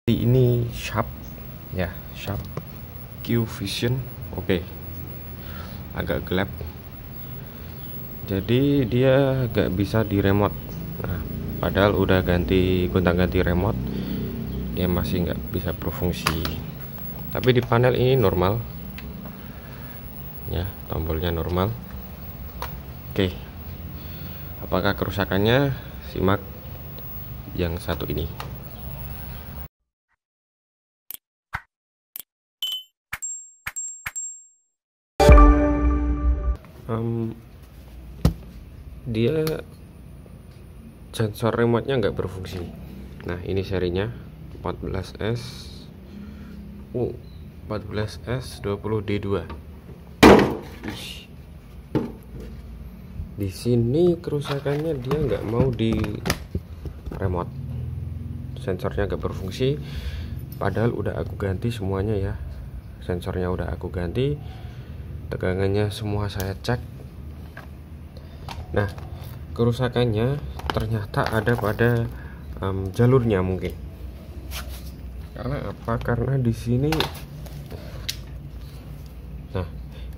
Ini Sharp ya, Sharp Q Vision. Oke, agak gelap, jadi dia gak bisa di remote. Nah, padahal udah gonta-ganti remote, dia masih nggak bisa berfungsi. Tapi di panel ini normal ya, tombolnya normal. Oke, apakah kerusakannya? Simak yang satu ini. Dia sensor remote-nya nggak berfungsi. Nah, ini serinya 14S 20D2. Di sini kerusakannya, dia nggak mau di remote, sensornya nggak berfungsi. Padahal udah aku ganti semuanya ya, sensornya udah aku ganti, tegangannya semua saya cek. Nah, kerusakannya ternyata ada pada jalurnya mungkin. Karena apa? Karena di sini, nah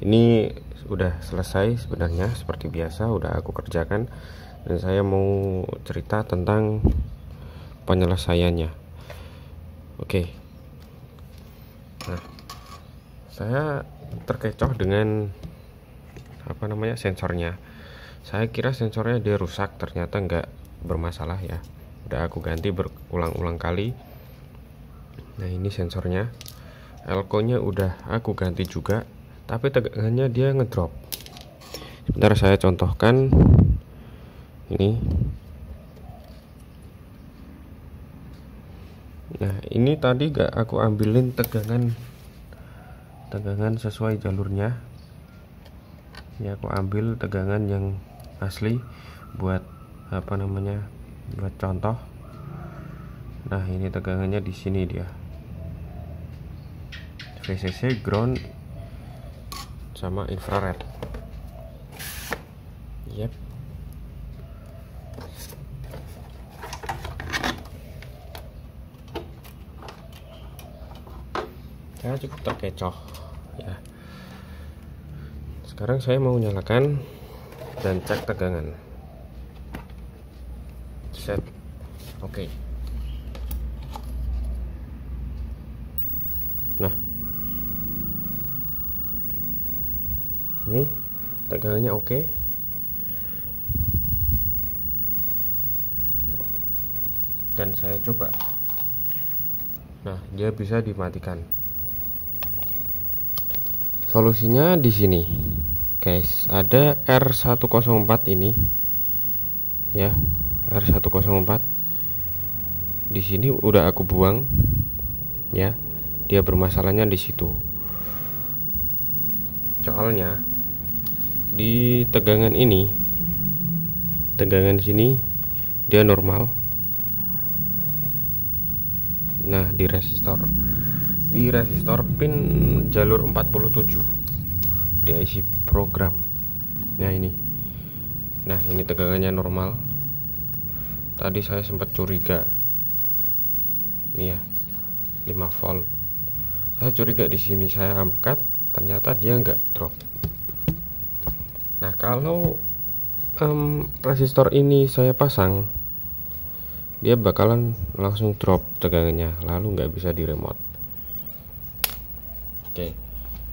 ini udah selesai sebenarnya, seperti biasa udah aku kerjakan, dan saya mau cerita tentang penyelesaiannya. Oke. Nah, saya terkecoh dengan sensornya. Saya kira sensornya dia rusak, ternyata nggak bermasalah ya. Udah aku ganti berulang-ulang kali. Nah, ini sensornya, elko-nya udah aku ganti juga, tapi tegangannya dia ngedrop. Sebentar saya contohkan. Ini. Nah, ini tadi gak aku ambilin tegangan sesuai jalurnya. Ya, aku ambil tegangan yang asli buat buat contoh. Nah, ini tegangannya di sini dia. VCC, ground, sama infrared. Yep. Saya cukup terkecoh ya. Sekarang saya mau nyalakan dan cek tegangan. Set. Oke. Nah, ini tegangannya oke. Dan saya coba. Nah, dia bisa dimatikan. Solusinya di sini, guys. Ada R104 ini, ya, R104. Di sini udah aku buang, ya. Dia bermasalahnya di situ. Soalnya di tegangan sini dia normal. Nah, di resistor pin jalur 47 di IC program. Nah, ini tegangannya normal. Tadi saya sempat curiga ini ya, 5 volt. Saya curiga di sini, saya angkat, ternyata dia nggak drop. Nah, kalau resistor ini saya pasang, dia bakalan langsung drop tegangannya, lalu nggak bisa di remote. Oke,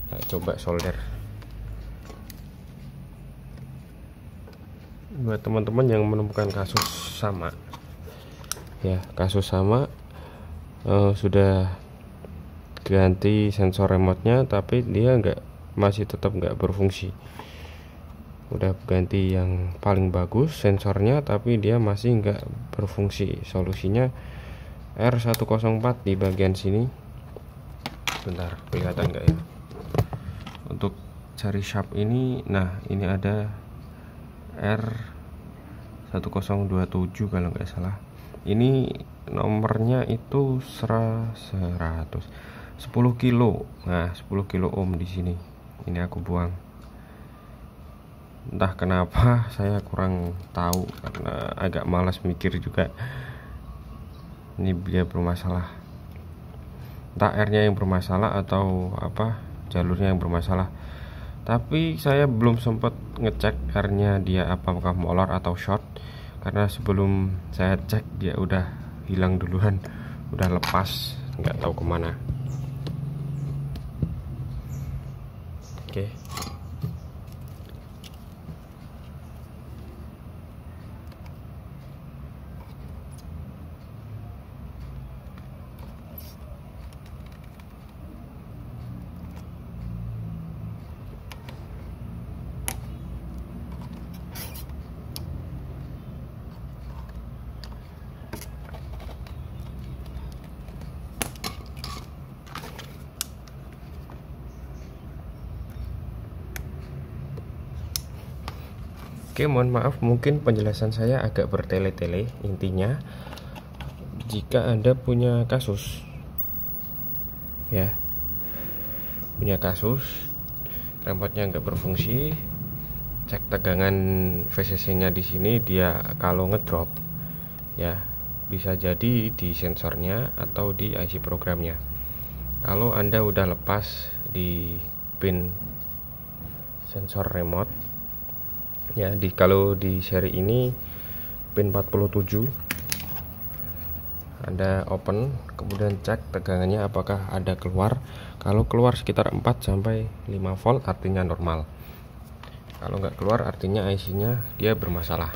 saya coba solder. Buat teman-teman yang menemukan kasus sama, sudah ganti sensor remote-nya, tapi dia masih tetap nggak berfungsi. Udah ganti yang paling bagus sensornya, tapi dia masih nggak berfungsi. Solusinya R104 di bagian sini. Bentar, kelihatan nggak ya? Untuk cari Sharp ini, nah ini ada R1027 kalau nggak salah. Ini nomornya itu 10 kilo. Nah, 10 kilo ohm di sini. Ini aku buang. Entah kenapa saya kurang tahu, karena agak malas mikir juga. Ini dia bermasalah. entah airnya yang bermasalah atau apa jalurnya yang bermasalah. Tapi saya belum sempat ngecek airnya dia apakah molor atau short, karena sebelum saya cek dia udah hilang duluan, udah lepas, nggak tahu kemana. Oke. Oke, mohon maaf mungkin penjelasan saya agak bertele-tele. Intinya, jika Anda punya kasus ya, punya kasus remote-nya nggak berfungsi, cek tegangan VCC-nya di sini, dia kalau ngedrop ya bisa jadi di sensornya atau di IC programnya. Kalau Anda udah lepas di pin sensor remote ya, kalau di seri ini pin 47, Anda open, kemudian cek tegangannya apakah ada keluar. Kalau keluar sekitar 4 sampai 5 volt artinya normal. Kalau nggak keluar artinya IC-nya dia bermasalah.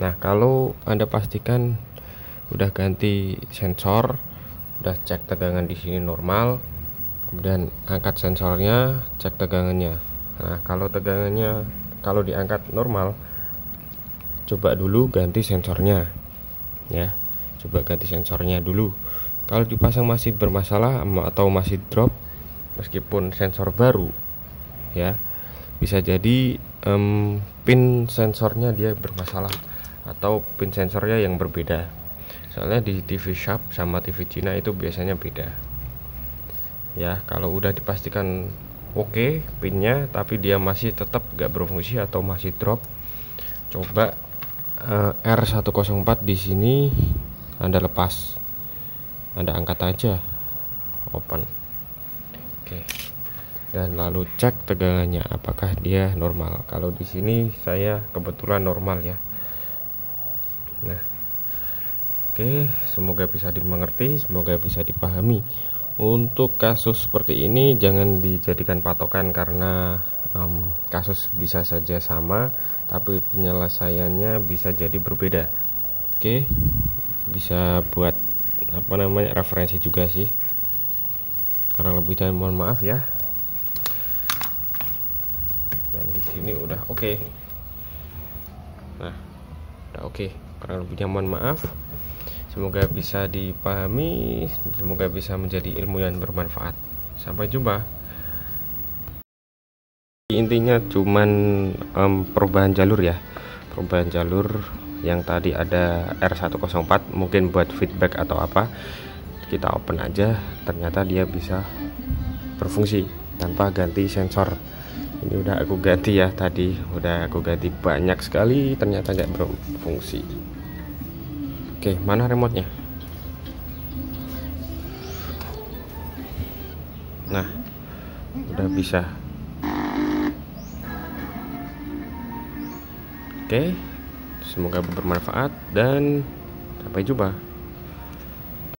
Nah, kalau Anda pastikan udah ganti sensor, udah cek tegangan di sini normal, kemudian angkat sensornya, cek tegangannya. Nah, kalau diangkat normal, coba dulu ganti sensornya ya, coba ganti sensornya dulu. Kalau dipasang masih bermasalah atau masih drop meskipun sensor baru ya, bisa jadi pin sensornya dia bermasalah atau pin sensornya yang berbeda. Soalnya di TV shop sama TV Cina itu biasanya beda ya. Kalau udah dipastikan oke pinnya tapi dia masih tetap gak berfungsi atau masih drop, coba R104 di sini Anda lepas, Anda angkat aja, open. Oke. Dan lalu cek tegangannya apakah dia normal. Kalau di sini saya kebetulan normal ya. Nah, oke, semoga bisa dimengerti, semoga bisa dipahami. Untuk kasus seperti ini jangan dijadikan patokan, karena kasus bisa saja sama tapi penyelesaiannya bisa jadi berbeda. Oke, bisa buat referensi juga sih. Karena lebih dan mohon maaf ya. Dan di sini udah oke. Nah, udah oke. Karena lebihnya mohon maaf. Semoga bisa dipahami, semoga bisa menjadi ilmu yang bermanfaat. Sampai jumpa. Intinya cuman perubahan jalur ya, perubahan jalur yang tadi ada R104, mungkin buat feedback atau apa, kita open aja, ternyata dia bisa berfungsi tanpa ganti sensor. Ini udah aku ganti ya, tadi udah aku ganti banyak sekali, ternyata nggak berfungsi. Oke, mana remote-nya? Nah, udah bisa. Oke, semoga bermanfaat dan sampai jumpa.